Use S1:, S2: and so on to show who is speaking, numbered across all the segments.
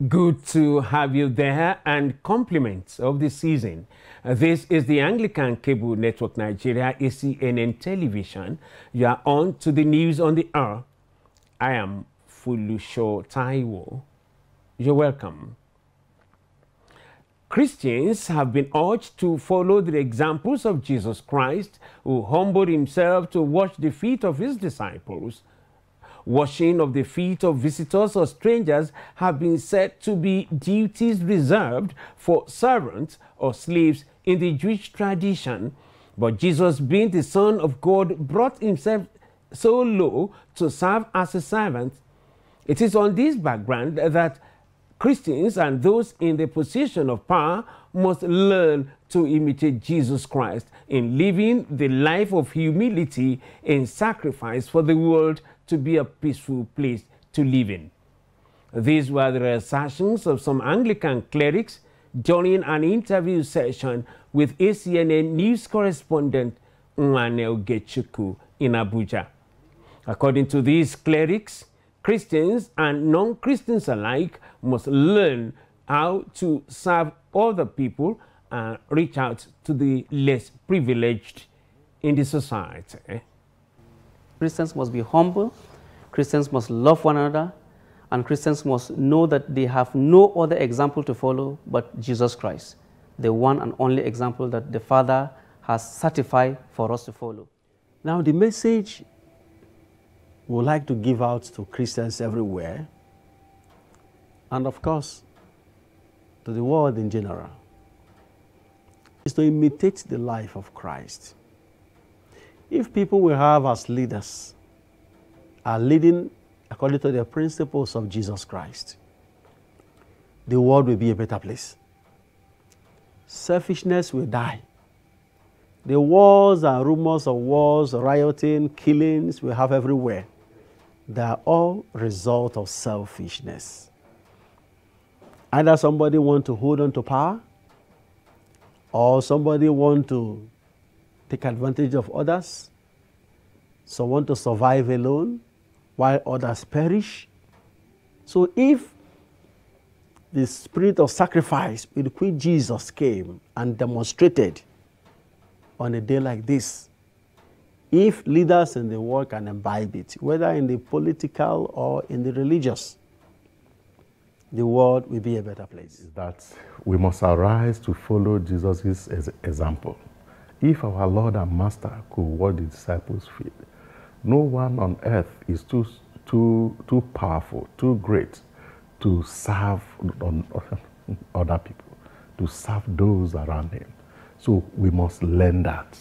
S1: Good to have you there, and compliments of the season. This is the Anglican Cable Network Nigeria, ACNN Television. You are on to the news on the hour. I am Fulusho Taiwo. You're welcome. Christians have been urged to follow the examples of Jesus Christ, who humbled himself to wash the feet of his disciples. Washing of the feet of visitors or strangers have been said to be duties reserved for servants or slaves in the Jewish tradition. But Jesus, being the Son of God, brought himself so low to serve as a servant. It is on this background that Christians and those in the position of power must learn to imitate Jesus Christ in living the life of humility and sacrifice for the world to be a peaceful place to live in. These were the assertions of some Anglican clerics during an interview session with ACNN news correspondent Nwane Ogechukwu in Abuja. According to these clerics, Christians and non-Christians alike must learn how to serve other people and reach out to the less privileged in the society.
S2: Christians must be humble, Christians must love one another, and Christians must know that they have no other example to follow but Jesus Christ, the one and only example that the Father has certified for us to follow.
S3: Now, the message we would like to give out to Christians everywhere, and of course, to the world in general, is to imitate the life of Christ. If people we have as leaders are leading according to the principles of Jesus Christ, the world will be a better place. Selfishness will die. The wars and rumors of wars, rioting, killings we have everywhere, they are all a result of selfishness. Either somebody wants to hold on to power, or somebody wants to take advantage of others. Some want to survive alone while others perish. So if the spirit of sacrifice with which Jesus came and demonstrated on a day like this, if leaders in the world can imbibe it, whether in the political or in the religious, the world will be a better place.
S4: That we must arise to follow Jesus' example. If our Lord and Master could wash the disciples' feet, no one on earth is too powerful, too great to serve other people, to serve those around him. So we must learn that.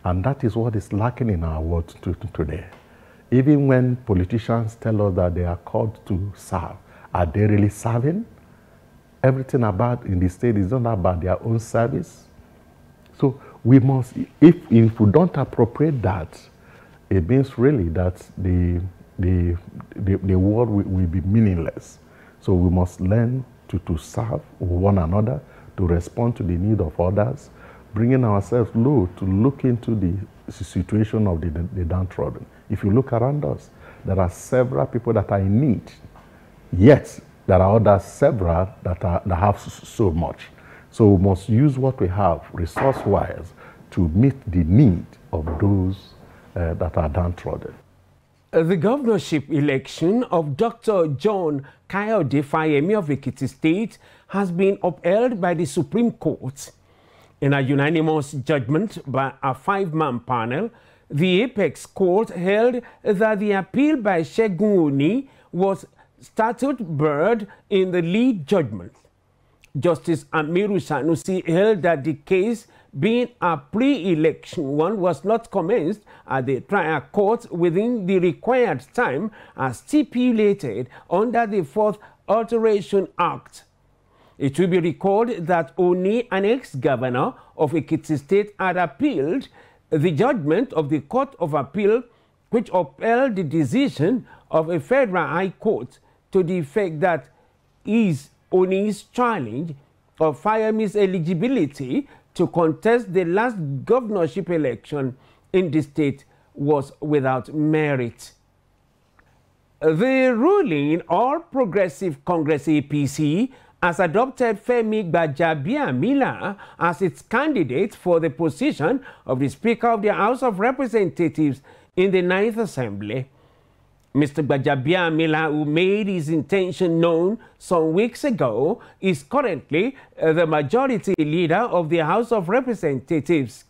S4: And that is what is lacking in our world today. Even when politicians tell us that they are called to serve, are they really serving? Everything about in the state is not about their own service. So we must, if we don't appropriate that, it means really that the world will be meaningless. So we must learn to serve one another, to respond to the need of others, bringing ourselves low to look into the situation of the downtrodden. If you look around us, there are several people that are in need, yet there are others several that have so much. So we must use what we have resource-wise to meet the need of those that are downtrodden.
S1: The governorship election of Dr. John Kayode Fayemi of Ekiti State has been upheld by the Supreme Court. In a unanimous judgment by a 5-man panel, the Apex Court held that the appeal by Segun Oni was statute barred in the lead judgment. Justice Amiru Sanusi held that the case, being a pre-election one, was not commenced at the trial court within the required time as stipulated under the 4th Alteration Act. It will be recalled that Oni, an ex-governor of Ekiti State, had appealed the judgment of the Court of Appeal, which upheld the decision of a federal high court to the effect that Oni's challenge of Fayemi's eligibility to contest the last governorship election in the state was without merit. The ruling All Progressive Congress APC has adopted Femi Gbajabiamila as its candidate for the position of the Speaker of the House of Representatives in the 9th Assembly. Mr. Gbajabiamila, who made his intention known some weeks ago, is currently the majority leader of the House of Representatives.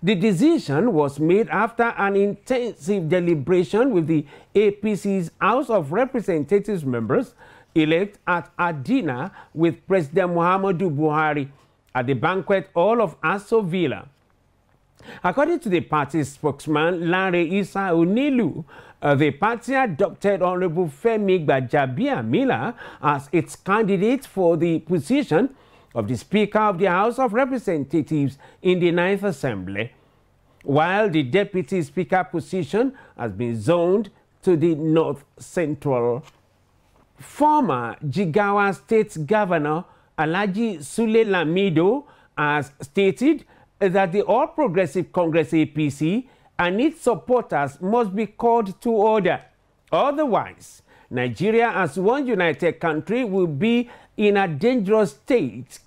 S1: The decision was made after an intensive deliberation with the APC's House of Representatives members elect at a dinner with President Muhammadu Buhari at the banquet hall of Aso Villa. According to the party's spokesman, Larry Isa Onilu, the party adopted Honorable Femi Gbajabiamila as its candidate for the position of the Speaker of the House of Representatives in the 9th Assembly, while the Deputy Speaker position has been zoned to the North Central. Former Jigawa State Governor Alhaji Sule Lamido has stated that the All Progressive Congress APC and its supporters must be called to order. Otherwise, Nigeria as one united country will be in a dangerous state.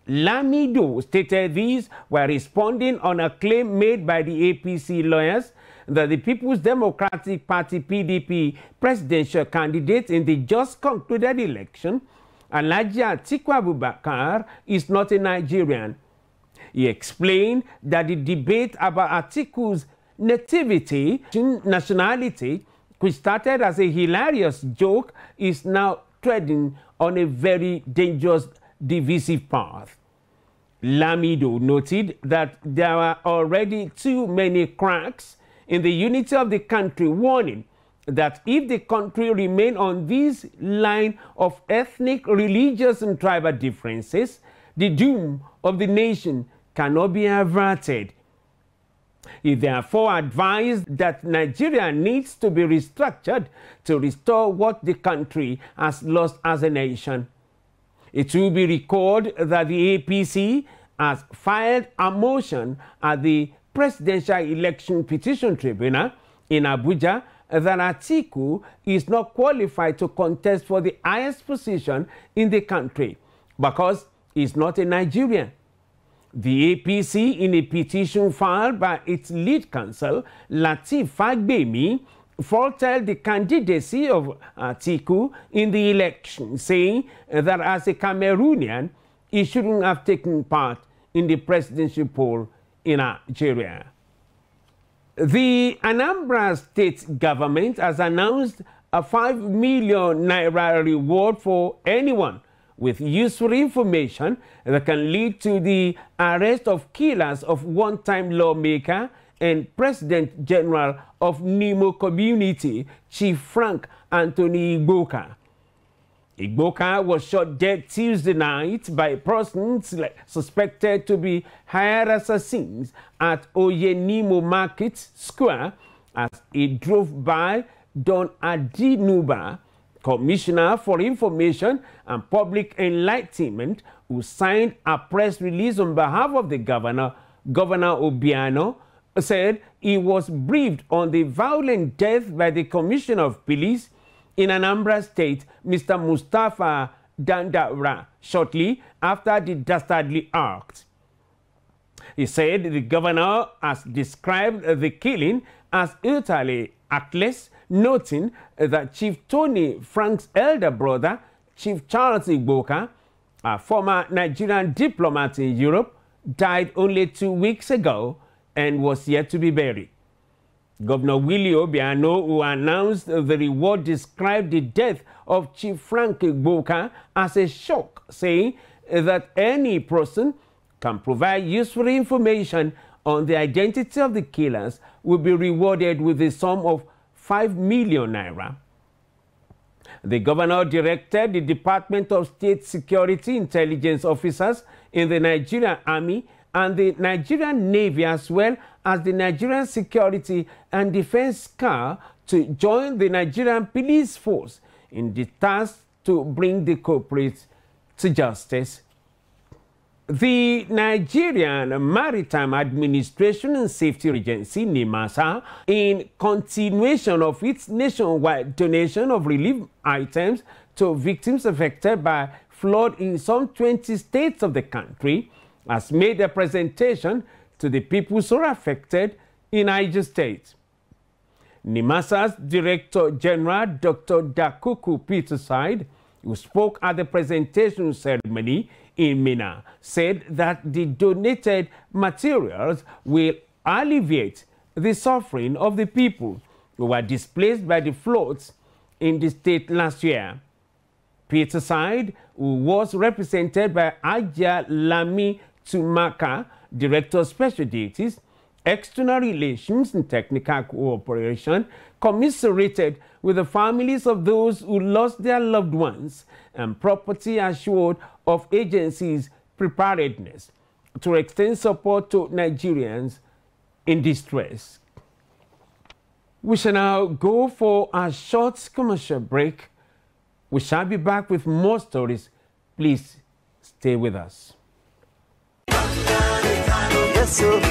S1: Lamido stated this while responding on a claim made by the APC lawyers that the People's Democratic Party PDP presidential candidate in the just concluded election, Alhaji Atiku Abubakar, is not a Nigerian. He explained that the debate about Atiku's nationality, which started as a hilarious joke, is now treading on a very dangerous, divisive path. Lamido noted that there are already too many cracks in the unity of the country, warning that if the country remains on this line of ethnic, religious, and tribal differences, the doom of the nation cannot be averted. He therefore advised that Nigeria needs to be restructured to restore what the country has lost as a nation. It will be recalled that the APC has filed a motion at the Presidential Election Petition Tribunal in Abuja that Atiku is not qualified to contest for the highest position in the country because he is not a Nigerian. The APC, in a petition filed by its lead counsel, Lateef Fagbemi, faulted the candidacy of Atiku in the election, saying that as a Cameroonian, he shouldn't have taken part in the presidential poll in Nigeria. The Anambra State government has announced a 5 million naira reward for anyone with useful information that can lead to the arrest of killers of one-time lawmaker and President General of Nimo Community, Chief Frank Anthony Igboka. Igboka was shot dead Tuesday night by persons suspected to be hired assassins at Oyenimo Market Square as he drove by Don Adinuba, Commissioner for Information and Public Enlightenment, who signed a press release on behalf of the governor, Governor Obiano, said he was briefed on the violent death by the Commissioner of Police in Anambra State, Mr. Mustafa Dandara, shortly after the dastardly act. He said the governor has described the killing as utterly actless, noting that Chief Tony Frank's elder brother, Chief Charles Igboka, a former Nigerian diplomat in Europe, died only 2 weeks ago and was yet to be buried. Governor Willie Obiano, who announced the reward, described the death of Chief Frank Igboka as a shock, saying that any person can provide useful information on the identity of the killers will be rewarded with a sum of 5 million naira. The governor directed the Department of State Security intelligence officers in the Nigerian Army and the Nigerian Navy, as well as the Nigerian Security and Defense Corps, to join the Nigerian Police Force in the task to bring the culprits to justice. The Nigerian Maritime Administration and Safety Agency, NIMASA, in continuation of its nationwide donation of relief items to victims affected by flood in some 20 states of the country, has made a presentation to the people so affected in Niger State. NIMASA's Director General, Dr. Dakuku Peterside, who spoke at the presentation ceremony in Minna, said that the donated materials will alleviate the suffering of the people who were displaced by the floods in the state last year. Peterside, who was represented by Aja Lami Tumaka, Director of Special Duties, External Relations and Technical Cooperation, commiserated with the families of those who lost their loved ones and property, assured of agencies' preparedness to extend support to Nigerians in distress. We shall now go for a short commercial break. We shall be back with more stories. Please stay with us.
S5: Yes, sir.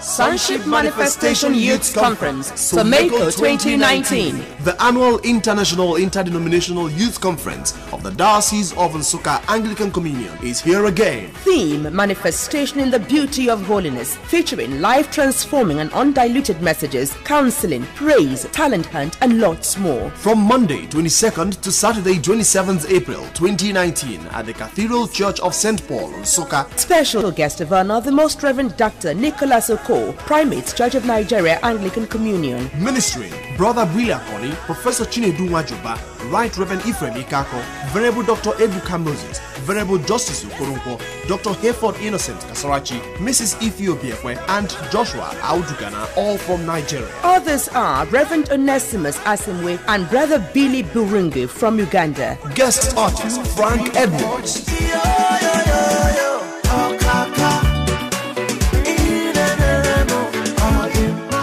S6: Sonship Manifestation Youth Conference, Someko 2019.
S5: The annual International Interdenominational Youth Conference of the Diocese of Nsukka Anglican Communion is here again.
S6: Theme: Manifestation in the Beauty of Holiness, featuring life-transforming and undiluted messages, counseling, praise, talent hunt, and lots more.
S5: From Monday 22nd to Saturday 27th April 2019 at the Cathedral Church of St. Paul, Nsukka.
S6: Special guest of honor, the Most Reverend Dr. Nicholas Oko, Primate Church of Nigeria Anglican Communion.
S5: Ministering: Brother Brilla Koni, Professor Chinedu Wajoba, Right Reverend Ephraim Ikako, Venerable Dr. Ebuka Moses, Venerable Justice Okoronko, Dr. Hayford Innocent Kasarachi, Mrs. Ethiopia, and Joshua Audugana, all from Nigeria.
S6: Others are Reverend Onesimus Asimwe and Brother Billy Burungi from Uganda.
S5: Guest artist Frank Edwards.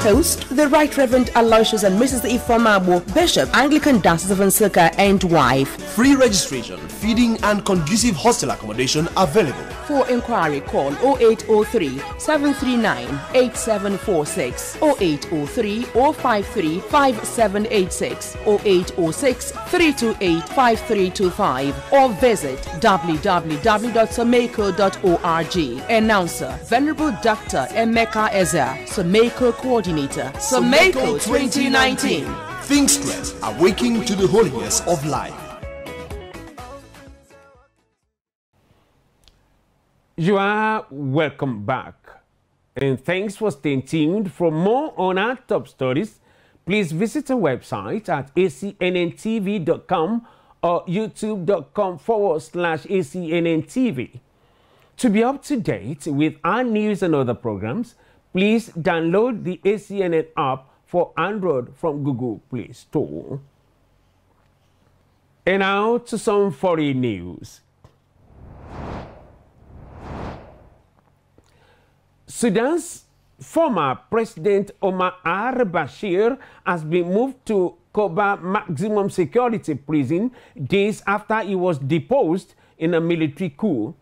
S6: Host, the Right Reverend Aloysius and Mrs. Ifomabo, Bishop, Anglican Diocese of Nsukka, and wife.
S5: Free registration, feeding and conducive hostel accommodation available.
S6: For inquiry, call 0803 739 8746, 0803 053 5786, 0806 328 5325, or visit www.someko.org. Announcer: Venerable Dr. Emeka Eza, Someko Coordinator. Someko 2019.
S5: Think stress, awaking to the holiness of life.
S1: You are welcome back, and thanks for staying tuned. For more on our top stories, please visit our website at acnntv.com or youtube.com/ACNNTV. To be up to date with our news and other programs, please download the ACNN app for Android from Google Play Store. And now to some foreign news. Sudan's former President Omar al-Bashir has been moved to Koba maximum security prison days after he was deposed in a military coup.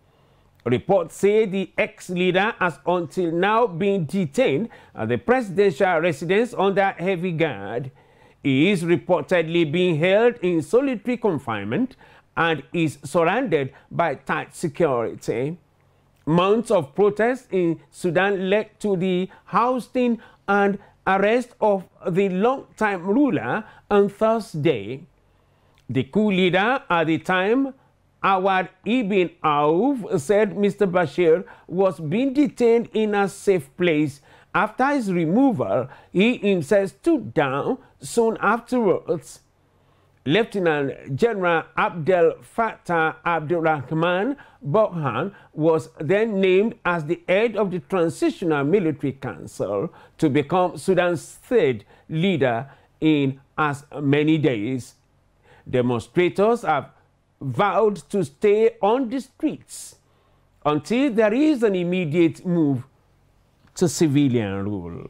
S1: Reports say the ex-leader has until now been detained at the presidential residence under heavy guard. He is reportedly being held in solitary confinement and is surrounded by tight security. Months of protests in Sudan led to the ousting and arrest of the long-time ruler on Thursday. The coup leader at the time, Awad Ibn Auf, said Mr. Bashir was being detained in a safe place. After his removal, he himself stood down soon afterwards. Lieutenant General Abdel Fattah Abdurrahman Burhan was then named as the head of the Transitional Military Council to become Sudan's third leader in as many days. Demonstrators have vowed to stay on the streets until there is an immediate move to civilian rule.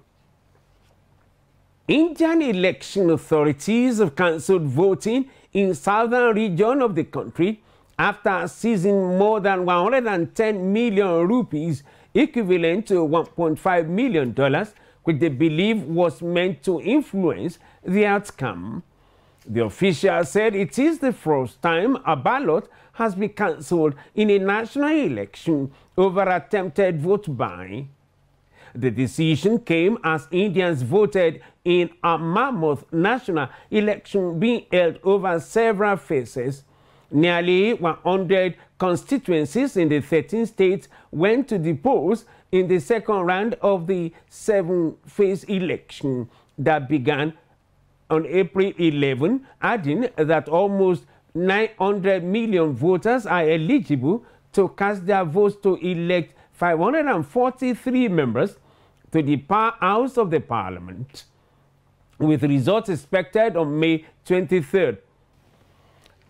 S1: Indian election authorities have cancelled voting in southern region of the country after seizing more than 110 million rupees, equivalent to $1.5 million, which they believe was meant to influence the outcome. The official said it is the first time a ballot has been cancelled in a national election over attempted vote buying. The decision came as Indians voted in a mammoth national election being held over several phases. Nearly 100 constituencies in the 13 states went to the polls in the second round of the 7-phase election that began on April 11, adding that almost 900 million voters are eligible to cast their votes to elect 543 members to the power house of the parliament, with results expected on May 23rd.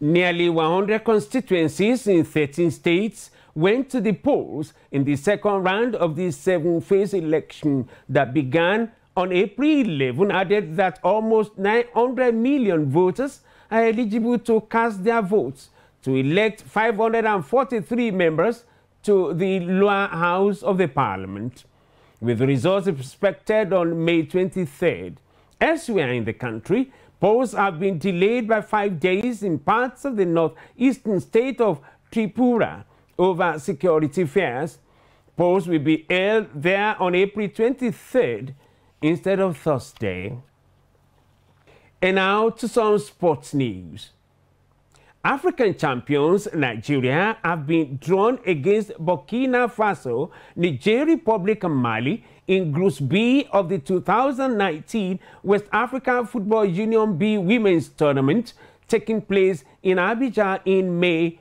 S1: Nearly 100 constituencies in 13 states went to the polls in the second round of the 7-phase election that began on April 11, added that almost 900 million voters are eligible to cast their votes to elect 543 members to the lower house of the parliament, with results expected on May 23rd. Elsewhere in the country, polls have been delayed by 5 days in parts of the northeastern state of Tripura over security fears. Polls will be held there on April 23rd instead of Thursday. And now to some sports news. African champions Nigeria have been drawn against Burkina Faso, Niger Republic and Mali in Group B of the 2019 West African Football Union B Women's Tournament taking place in Abuja in May.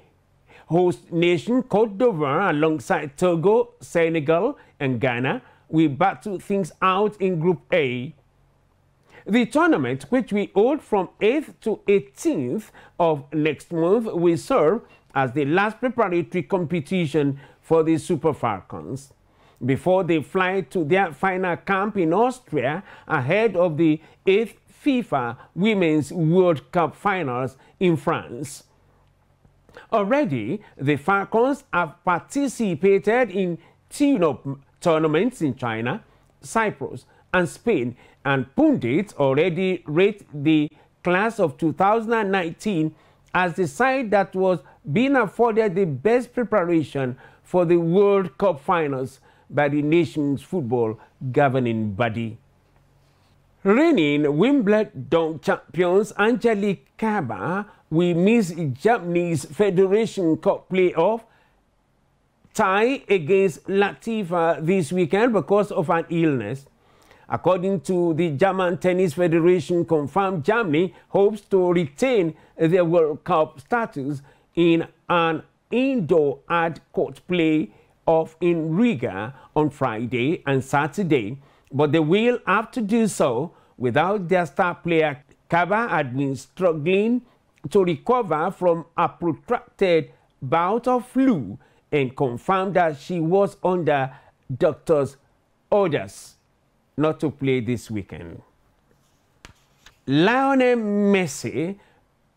S1: Host nation Côte d'Ivoire alongside Togo, Senegal and Ghana will battle things out in Group A. The tournament, which we hold from 8th to 18th of next month, will serve as the last preparatory competition for the Super Falcons before they fly to their final camp in Austria ahead of the 8th FIFA Women's World Cup Finals in France. Already, the Falcons have participated in tune-up tournaments in China, Cyprus, and Spain, and pundits already rate the class of 2019 as the side that was being afforded the best preparation for the World Cup Finals by the nation's football governing body. Reigning Wimbledon champions Angelique Kerber will miss Germany's Federation Cup playoff tie against Latifa this weekend because of an illness. According to the German Tennis Federation, confirmed Germany hopes to retain their World Cup status in an indoor hard-court play-off in Riga on Friday and Saturday, but they will have to do so without their star player. Kerber had been struggling to recover from a protracted bout of flu and confirmed that she was under doctor's orders not to play this weekend. Lionel Messi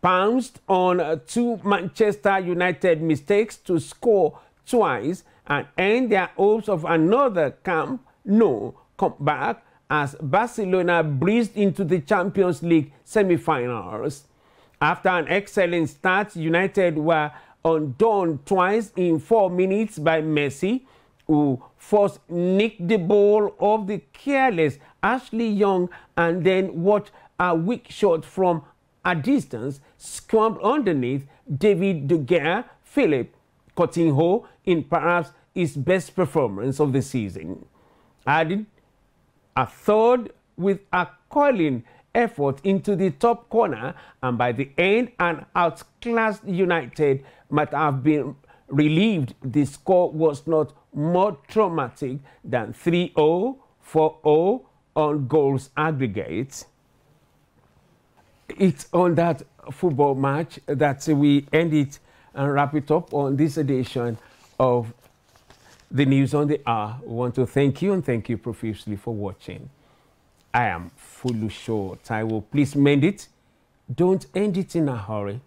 S1: pounced on 2 Manchester United mistakes to score twice and end their hopes of another Camp Nou comeback as Barcelona breezed into the Champions League semi-finals. After an excellent start, United were undone twice in 4 minutes by Messi, who first nicked the ball off the careless Ashley Young and then watched a weak shot from a distance squabbed underneath David De Gea. Philippe Coutinho in perhaps his best performance of the season, added a third with a curling effort into the top corner, and by the end an outclassed United might have been relieved the score was not more traumatic than 3-0, 4-0 on goals aggregate. It's on that football match that we end it and wrap it up on this edition of the News on the Hour. We want to thank you and thank you profusely for watching. I am Fulusho Taiwo. Please mend it. Don't end it in a hurry.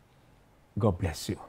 S1: God bless you.